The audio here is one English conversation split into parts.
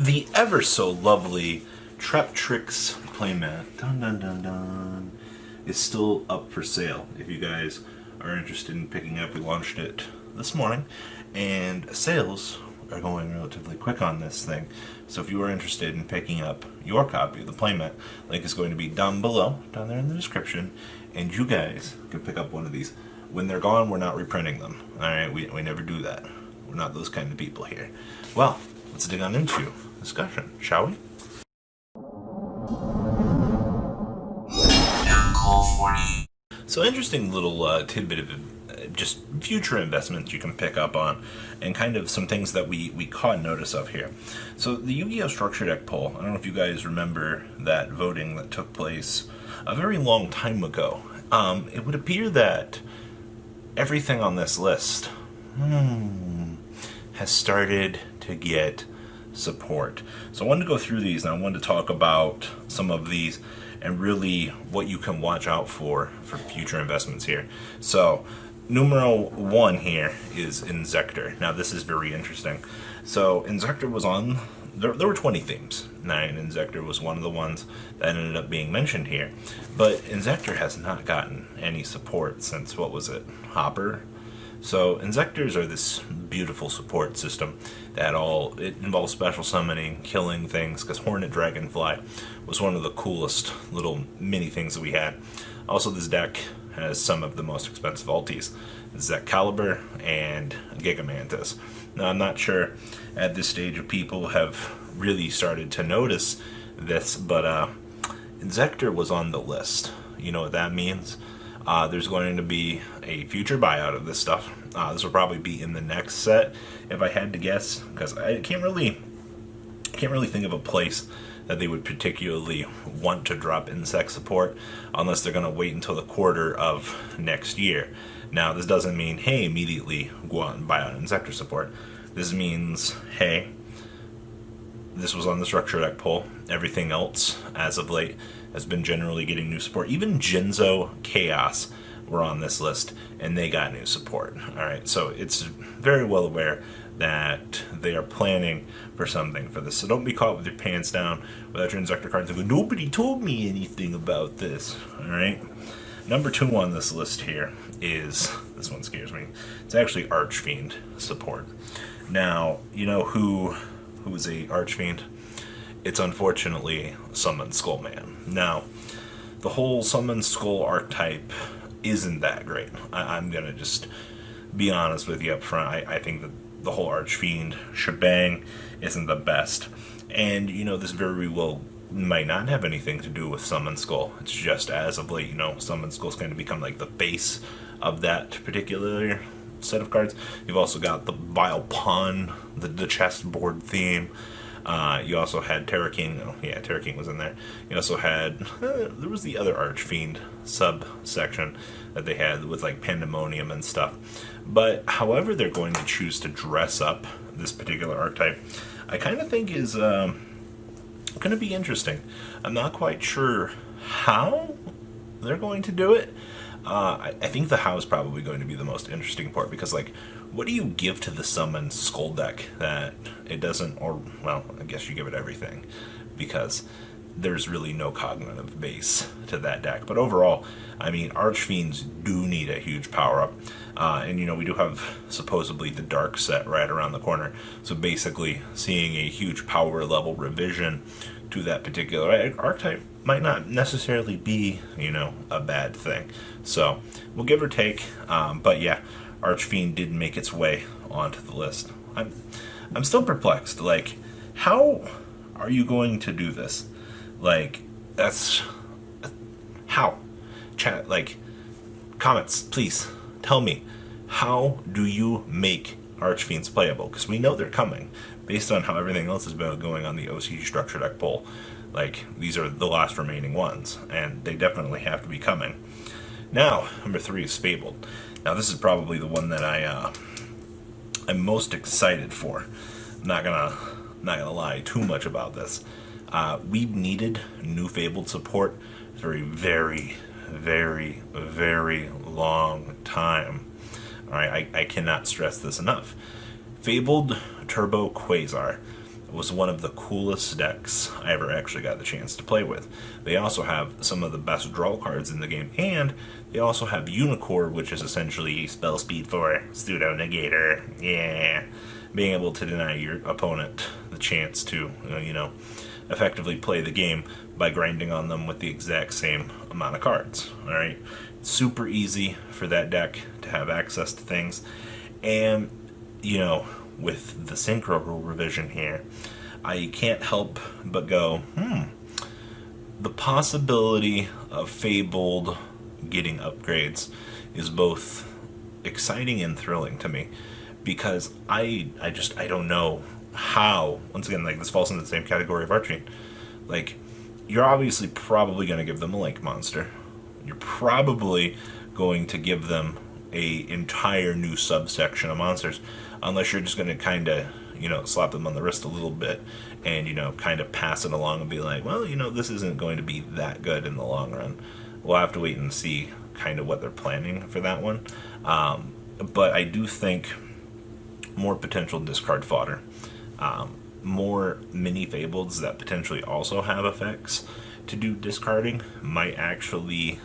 The ever so lovely Treptrix playmat dun, dun, dun, dun, is still up for sale. If you guys are interested in picking up, we launched it this morning, and sales are going relatively quick on this thing. So if you are interested in picking up your copy of the playmat, link is going to be down below, down there in the description, and you guys can pick up one of these. When they're gone, we're not reprinting them. Alright, we never do that. We're not those kind of people here. Well, let's dig on into discussion, shall we? So interesting little tidbit of just future investments you can pick up on, and kind of some things that we caught notice of here. So the Yu-Gi-Oh! Structure Deck poll, I don't know if you guys remember that voting that took place a very long time ago. It would appear that everything on this list has started to get support. So I wanted to go through these, and I wanted to talk about some of these and really what you can watch out for future investments here. So numero one here is Inzektor. Now this is very interesting. So Inzektor was on, there were 20 themes, and Inzektor was one of the ones that ended up being mentioned here. But Inzektor has not gotten any support since, what was it, Hopper? So Inzektors are this beautiful support system that it involves special summoning, killing things, because Hornet Dragonfly was one of the coolest little mini things that we had. Also, this deck has some of the most expensive ultis, Excalibur and Gigamantis. Now, I'm not sure at this stage if people have really started to notice this, but Inzektor was on the list. You know what that means? There's going to be a future buyout of this stuff. This will probably be in the next set, if I had to guess, because I can't really think of a place that they would particularly want to drop insect support unless they're going to wait until the quarter of next year. Now, this doesn't mean, hey, immediately go out and buy out Inzektor support. This means, hey, this was on the Structure Deck poll. Everything else, as of late, has been generally getting new support. Even Jinzo Chaos were on this list, and they got new support. Alright, so it's very well aware that they are planning for something for this. So don't be caught with your pants down without your Inzektor cards and go, nobody told me anything about this. Alright? Number 2 on this list here is, this one scares me, it's actually Archfiend support. Now, you know who is a Archfiend? It's unfortunately Summon Skullman. Now, the whole Summon Skull archetype isn't that great. I'm going to just be honest with you up front. I think that the whole Archfiend shebang isn't the best. And, you know, this very well might not have anything to do with Summon Skull. It's just as of late, you know, Summon Skull's going to become like the base of that particular set of cards. You've also got the Vile Pun, the chessboard theme. You also had Terra King. Oh, yeah, Terra King was in there. You also had, there was the other Archfiend subsection that they had with like Pandemonium and stuff. But however they're going to choose to dress up this particular archetype, I kind of think is going to be interesting. I'm not quite sure how they're going to do it. I think the how is probably going to be the most interesting part, because, like, what do you give to the Summon Skull deck that it doesn't, or, well, I guess you give it everything, because there's really no cognitive base to that deck. But overall, I mean, Archfiends do need a huge power-up, and, you know, we do have supposedly the Dark set right around the corner, so basically seeing a huge power level revision to that particular archetype might not necessarily be, you know, a bad thing. So we'll give or take, but yeah, Archfiend did make its way onto the list. I'm still perplexed. Like, how are you going to do this? Like, that's how. Chat, like, comments, please tell me, how do you make Archfiends playable? Because we know they're coming based on how everything else has been going on the OCG Structure Deck poll. Like, these are the last remaining ones, and they definitely have to be coming. Now, number 3 is Fabled. Now, this is probably the one that I'm most excited for. I'm not gonna lie too much about this. We've needed new Fabled support for a very, very, very long time. Alright, I cannot stress this enough. Fabled Turbo Quasar was one of the coolest decks I ever actually got the chance to play with. They also have some of the best draw cards in the game, and they also have Unicore, which is essentially spell speed for pseudo negator. Yeah, being able to deny your opponent the chance to, effectively play the game by grinding on them with the exact same amount of cards. All right, super easy for that deck to have access to things, and with the synchro rule revision here, I can't help but go, the possibility of Fabled getting upgrades is both exciting and thrilling to me, because I don't know how, once again, like, this falls in the same category of Archie. Like, you're obviously probably going to give them a Link monster. You're probably going to give them a entire new subsection of monsters, unless you're just going to kind of, slap them on the wrist a little bit and, kind of pass it along and be like, well, this isn't going to be that good in the long run. We'll have to wait and see kind of what they're planning for that one. But I do think more potential discard fodder, more mini Fableds that potentially also have effects to do discarding might actually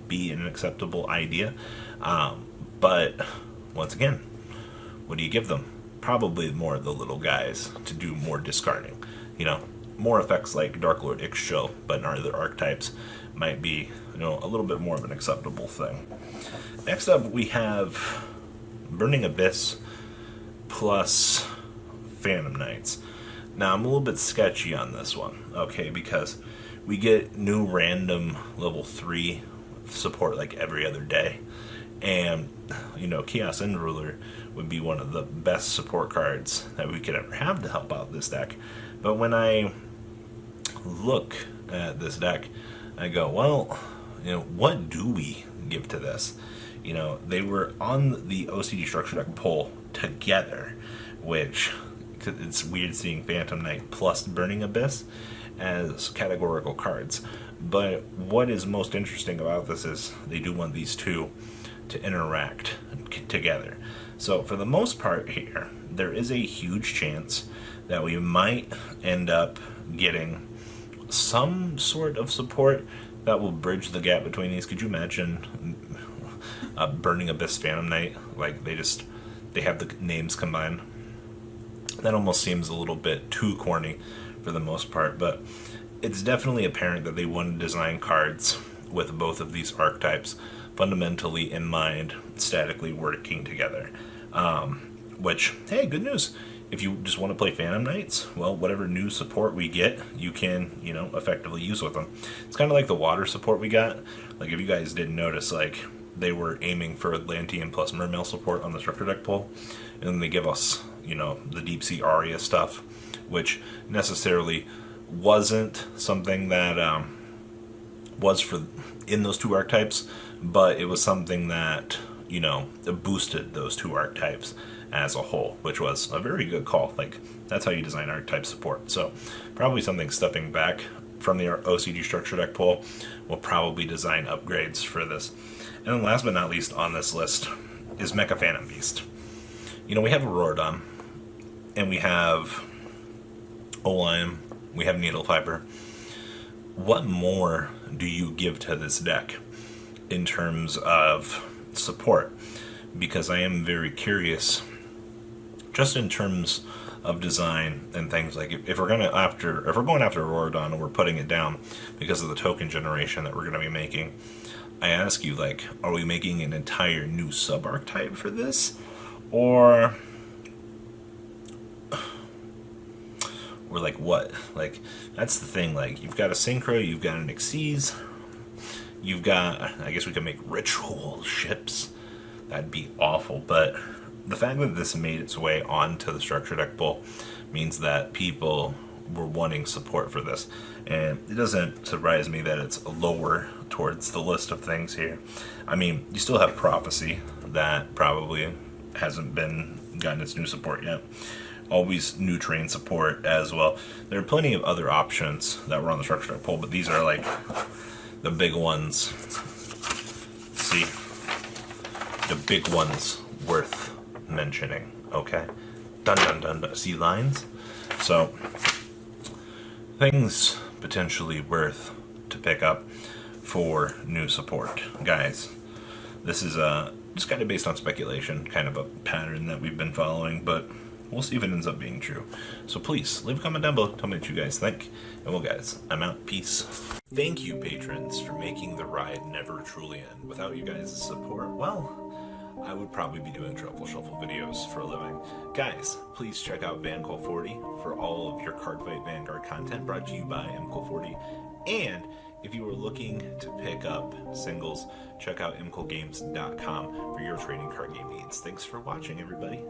be an acceptable idea. But once again, what do you give them? Probably more of the little guys to do more discarding. More effects like Dark Lord Ixchel, but in other archetypes might be, a little bit more of an acceptable thing. Next up, we have Burning Abyss plus Phantom Knights. Now, I'm a little bit sketchy on this one, okay, because we get new random level 3 support like every other day. And, Chaos End Ruler would be one of the best support cards that we could ever have to help out this deck. But when I look at this deck, I go, well, what do we give to this? They were on the OCD structure deck poll together, which, it's weird seeing Phantom Knight plus Burning Abyss as categorical cards. But what is most interesting about this is they do want these two to interact together. So for the most part here, there is a huge chance that we might end up getting some sort of support that will bridge the gap between these. Could you imagine Burning Abyss Phantom Knight? Like, they have the names combined. That almost seems a little bit too corny for the most part, but it's definitely apparent that they want to design cards with both of these archetypes fundamentally in mind, statically working together. Which, hey, good news. If you just want to play Phantom Knights, well, whatever new support we get, you can, effectively use with them. It's kind of like the water support we got. Like, if you guys didn't notice, like, they were aiming for Atlantean plus Mermail support on the structure deck pool, and then they give us, the Deep Sea Aria stuff, which necessarily wasn't something that was for in those two archetypes, but it was something that, boosted those two archetypes as a whole, which was a very good call. Like, that's how you design archetype support. So probably something stepping back from the OCD structure deck pool. We'll probably design upgrades for this. And then last but not least on this list is Mecha Phantom Beast. We have Auroradon, and we have Olim, we have Needle Fiber. What more do you give to this deck in terms of support? Because I am very curious, just in terms of design and things. Like, if we're going after Auroradon and we're putting it down because of the token generation that we're going to be making, I ask you, like, are we making an entire new sub-archetype for this? Or like, what? Like, that's the thing. Like, you've got a Synchro, you've got an Xyz, you've got, I guess we could make ritual ships. That'd be awful. But the fact that this made its way onto the structure deck pool means that people were wanting support for this. And it doesn't surprise me that it's lower towards the list of things here. I mean, you still have Prophecy that probably hasn't gotten its new support yet. Always new train support as well. There are plenty of other options that were on the structure deck poll, but these are like the big ones. See, the big ones worth mentioning. Okay, dun dun dun dun. See lines? So, things potentially worth to pick up for new support. Guys, this is just kind of based on speculation, kind of a pattern that we've been following, but we'll see if it ends up being true. So please, leave a comment down below, tell me what you guys think. And well guys, I'm out, peace. Thank you patrons for making the ride never truly end. Without you guys' support, well, I would probably be doing Truffle Shuffle videos for a living. Guys, please check out VanCole40 for all of your Cardfight Vanguard content brought to you by MCole40. And if you are looking to pick up singles, check out mcolegames.com for your trading card game needs. Thanks for watching, everybody.